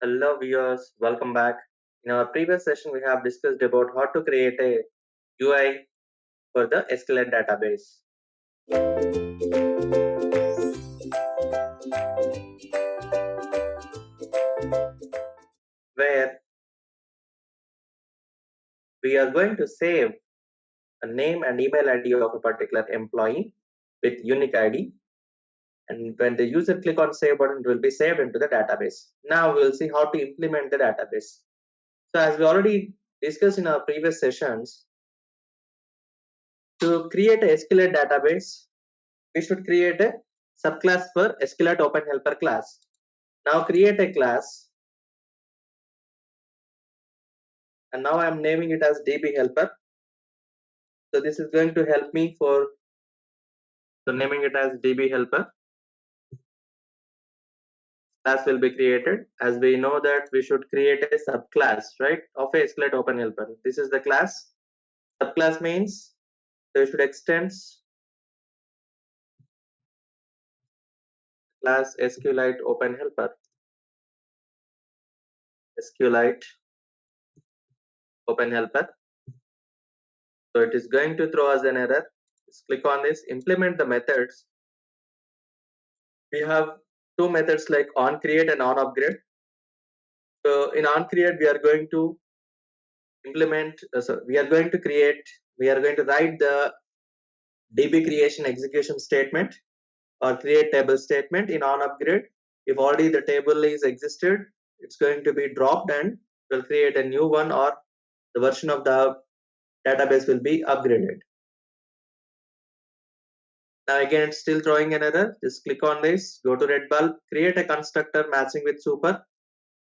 Hello viewers, welcome back. In our previous session, we have discussed about how to create a UI for the Sqlite database, where we are going to save a name and email ID of a particular employee with unique ID. And when the user click on save button, it will be saved into the database. Now we will see how to implement the database. So as we already discussed in our previous sessions, to create a Sqlite database, we should create a subclass for Sqlite Open Helper class. Now create a class, and now I'm naming it as DB helper. So this is going to help me for naming it as DB helper. Class will be created. As we know that we should create a subclass, right, of a Sqlite Open Helper. This is the class. Subclass means we should extend class Sqlite Open Helper. Sqlite Open Helper. So it is going to throw us an error. Just click on this, implement the methods. We have two methods like onCreate and onUpgrade. So in onCreate, we are going to implement, we are going to write the DB creation execution statement or create table statement in onUpgrade. If already the table is existed, it's going to be dropped and will create a new one, or the version of the database will be upgraded. Now again, it's still throwing an error. Just click on this, go to red bulb, create a constructor matching with super.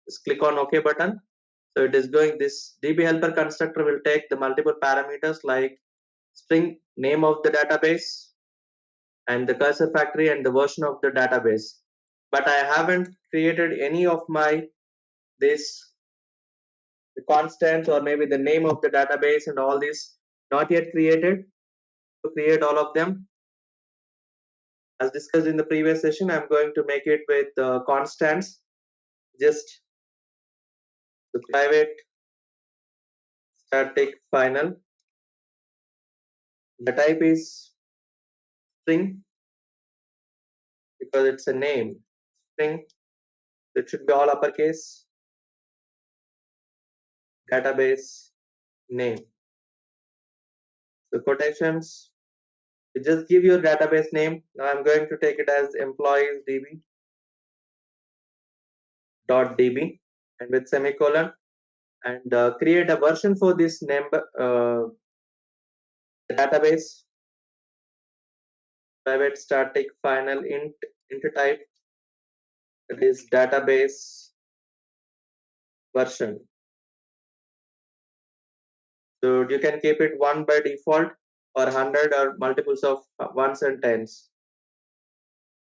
Just click on OK button. So it is going, this DB helper constructor will take the multiple parameters like string name of the database and the cursor factory and the version of the database. But I haven't created any of my this the constants or maybe the name of the database and all this not yet created. To create all of them, as discussed in the previous session, I'm going to make it with constants. Just the private static final. The type is string because it's a name. String, it should be all uppercase. Database name. So quotations, you just give your database name. Now I'm going to take it as employees db and with semicolon, and create a version for this name database. Private static final int type, that is database version. So you can keep it 1 by default or 100 or multiples of ones and tens.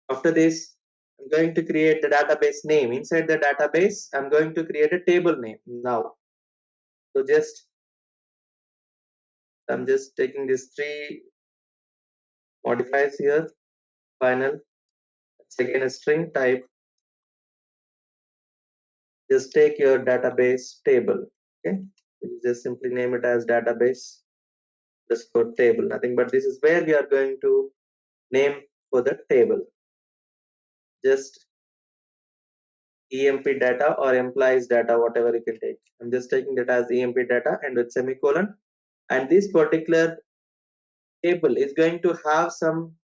After this, I'm going to create the database name. Inside the database, I'm going to create a table name now. So I'm just taking these three modifiers here. Final, again a string type. Just take your database table. Okay, you just simply name it as database underscore table. Nothing but this is where we are going to name for the table. Just EMP data or employees data, whatever you can take. I'm just taking that as EMP data and with semicolon. And this particular table is going to have some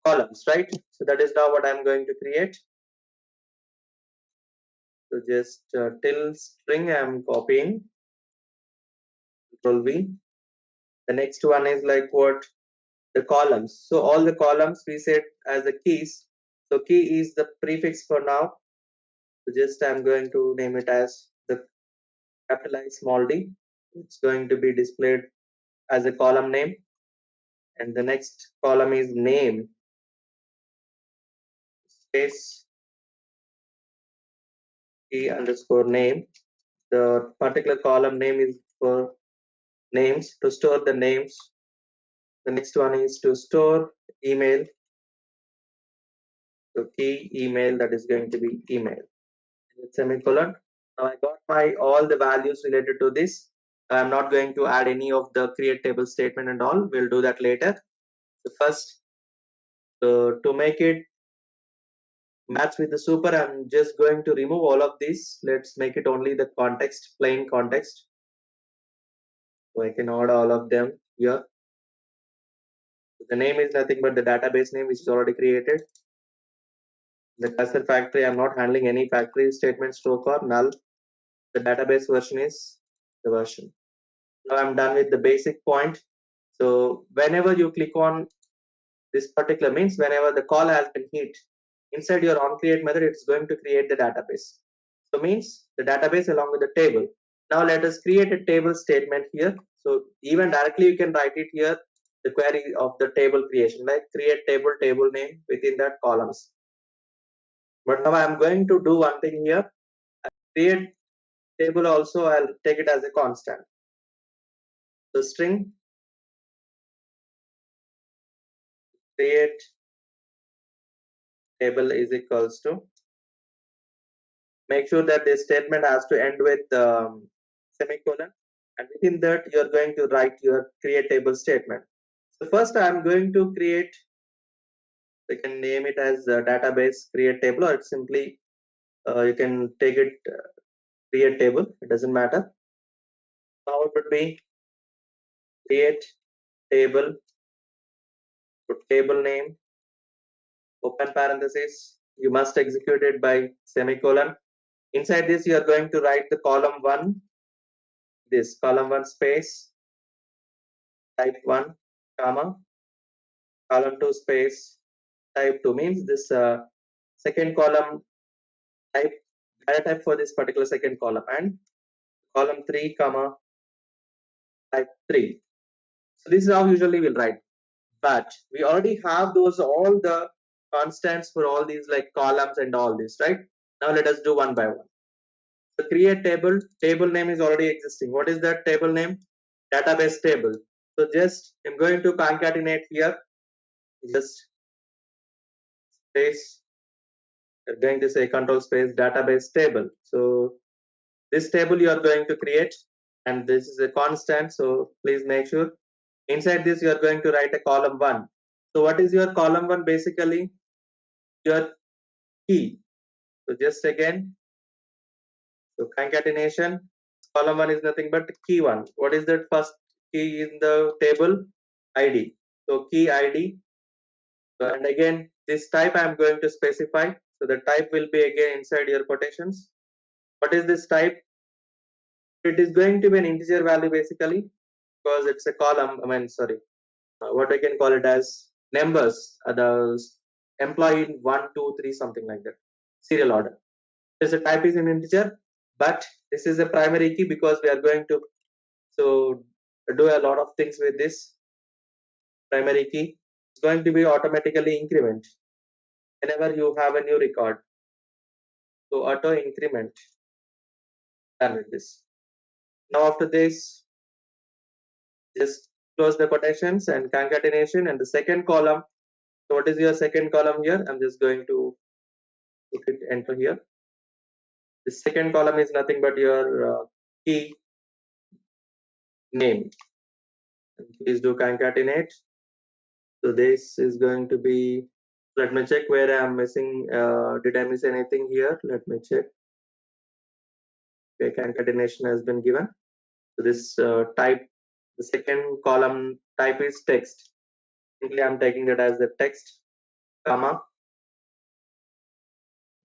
columns, right? So that is now what I'm going to create. So just till string I'm copying, Control V. The next one is like what? The columns. So all the columns we set as the keys. So key is the prefix for now. So just I'm going to name it as the capital I small d. It's going to be displayed as a column name. And the next column is name space key underscore name. The particular column name is for names, to store the names. The next one is to store email. So key email, that is going to be email. with semicolon. Now I got my all the values related to this. I'm not going to add any of the create table statement and all. We'll do that later. So first, to make it match with the super, I'm just going to remove all of these. Let's make it only the context, plain context. So I can add all of them here. The name is nothing but the database name which is already created. The cursor factory, I'm not handling any factory statement, stroke or null. The database version is the version. Now I'm done with the basic point. So whenever you click on this particular means whenever the call has been hit inside your onCreate method, it's going to create the database. So means the database along with the table. Now let us create a table statement here. So even directly you can write it here, the query of the table creation, like create table, table name within that columns. But now I'm going to do one thing here. Create table also, I'll take it as a constant. So string create table is equals to, make sure that this statement has to end with semicolon, and within that you're going to write your create table statement. So first I'm going to create, you can name it as database create table, or it's simply you can take it create table, it doesn't matter. Now it would be create table, put table name, open parenthesis, you must execute it by semicolon. Inside this you are going to write the column 1, this column 1 space type 1 comma column 2 space type 2, means this second column type data type for this particular second column, and column 3 comma type 3. So this is how usually we'll write, but we already have those all the constants for all these like columns and all this, right? Now let us do one by one. So create table, table name is already existing. What is that table name? Database table. So just I'm going to concatenate here, just space, I'm going to say control space database table. So this table you are going to create, and this is a constant, so please make sure inside this you are going to write a column 1. So what is your column 1? Basically your key. So just again, so concatenation, column 1 is nothing but key 1. What is that first key in the table? ID. So key ID. So, and again this type I am going to specify. So the type will be again inside your quotations. What is this type? It is going to be an integer value basically, because it's a column. I mean, sorry, what I can call it as numbers. The employee in 1, 2, 3, something like that, serial order. This a type is an integer, but this is a primary key because we are going to so do a lot of things with this primary key. It's going to be automatically increment whenever you have a new record. So auto increment, done with this. Now after this, just close the quotations and concatenation, and the second column. So what is your second column here? I'm just going to put it enter here. The second column is nothing but your key name. And please do concatenate. So this is going to be, let me check where I'm missing. Did I miss anything here? Let me check. Okay, concatenation has been given. So this type, the second column type is text. Simply I'm taking that as the text, comma.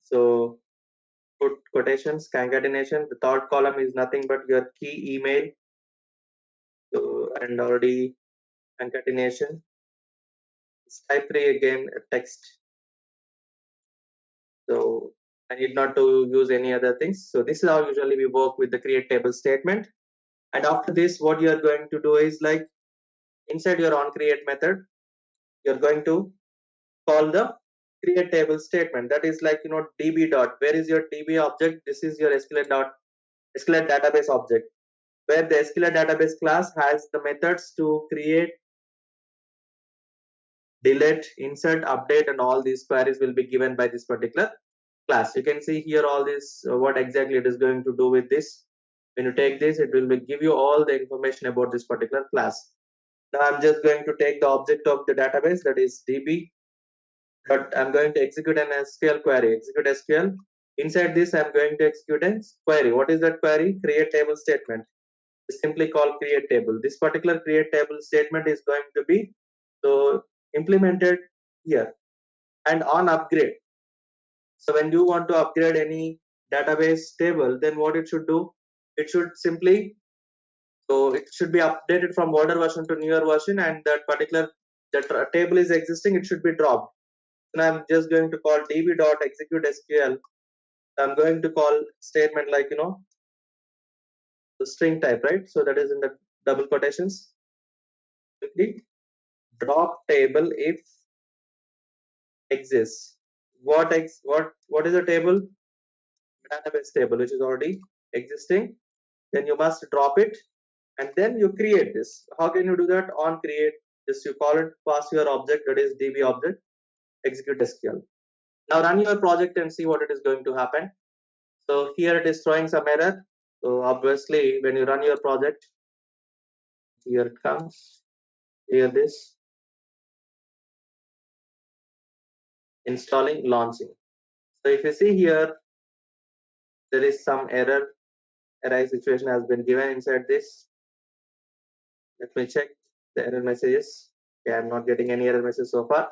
So put quotations, concatenation. The third column is nothing but your key email. So and already concatenation. Type 3 again text. So I need not to use any other things. So this is how usually we work with the create table statement. And after this, what you are going to do is like inside your onCreate method, you're going to call the create table statement. That is like, db dot. Where is your db object? This is your SQLite database object, where the SQLite database class has the methods to create, delete, insert, update, and all these queries will be given by this particular class. You can see here all this, what exactly it is going to do with this. When you take this, it will give you all the information about this particular class. Now I'm just going to take the object of the database, that is DB, but I'm going to execute an SQL query. Execute SQL. Inside this, I'm going to execute a query. What is that query? Create table statement. Simply call create table. This particular create table statement is going to be so implemented here. And on upgrade, so when you want to upgrade any database table, then what it should do, it should simply, so it should be updated from older version to newer version, and that particular table is existing, it should be dropped. And I'm just going to call db.execute SQL. I'm going to call statement like, the string type, right? So that is in the double quotations. Simply drop table if exists. What is a table? Database table which is already existing. Then you must drop it, and then you create this. How can you do that? On create, just you call it, pass your object, that is db object, execute SQL. Now run your project and see what it is going to happen. So here it is throwing some error. So obviously when you run your project, here it comes, here this, installing, launching. So if you see here, there is some error, array situation has been given inside this. Let me check the error messages. Okay, I'm not getting any error message so far.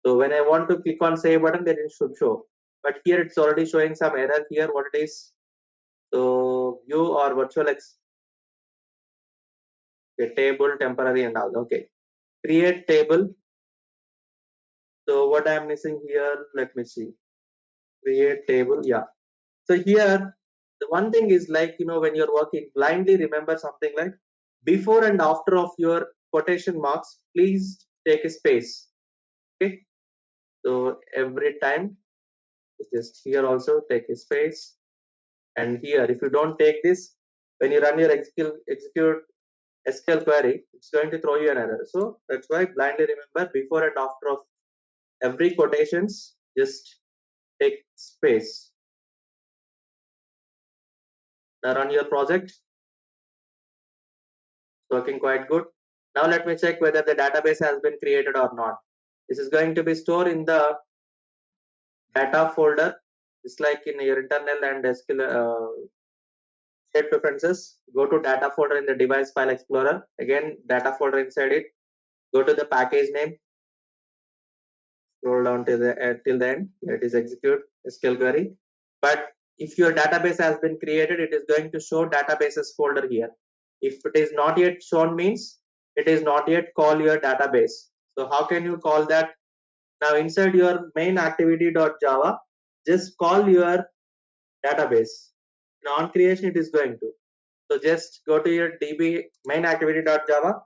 So when I want to click on save button, then it should show. But here it's already showing some error here, what it is. So view or virtual table, temporary and all. Okay. Create table. So what I'm missing here, let me see. Create table, yeah. So here, the one thing is like, when you're working, blindly remember something like before and after of your quotation marks, please take a space. Okay. So every time, just here also take a space. And here, if you don't take this, when you run your execute SQL query, it's going to throw you an error. So that's why blindly remember before and after of every quotations, just take space. Now run your project. It's working quite good. Now let me check whether the database has been created or not. This is going to be stored in the data folder. It's like in your internal and SQL shared preferences. Go to data folder in the device file explorer. Again, data folder inside it. Go to the package name. Scroll down till the end. Here it is execute SQL query. But if your database has been created, it is going to show databases folder here. If it is not yet shown, means it is not yet call your database. So how can you call that? Now inside your main activity.java, just call your database. Now on creation it is going to. So just go to your db main activity.java,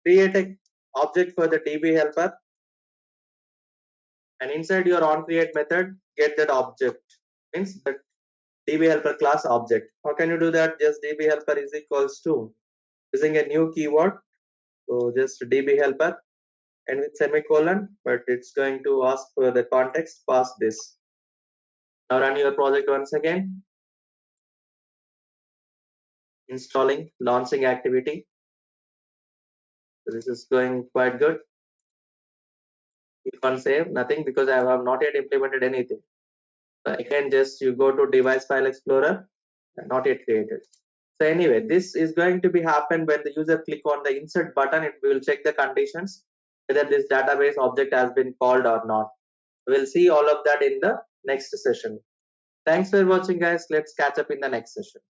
create a object for the db helper, and inside your on create method, get that object, means that db helper class object. How can you do that? Just db helper is equals to using a new keyword. So just db helper and with semicolon, but it's going to ask for the context, pass this. Now run your project once again. Installing, launching activity. So this is going quite good. You can't save nothing because I have not yet implemented anything. So again, just you go to device file explorer, not yet created. So anyway, this is going to be happen when the user click on the insert button. It will check the conditions whether this database object has been called or not. We'll see all of that in the next session. Thanks for watching, guys. Let's catch up in the next session.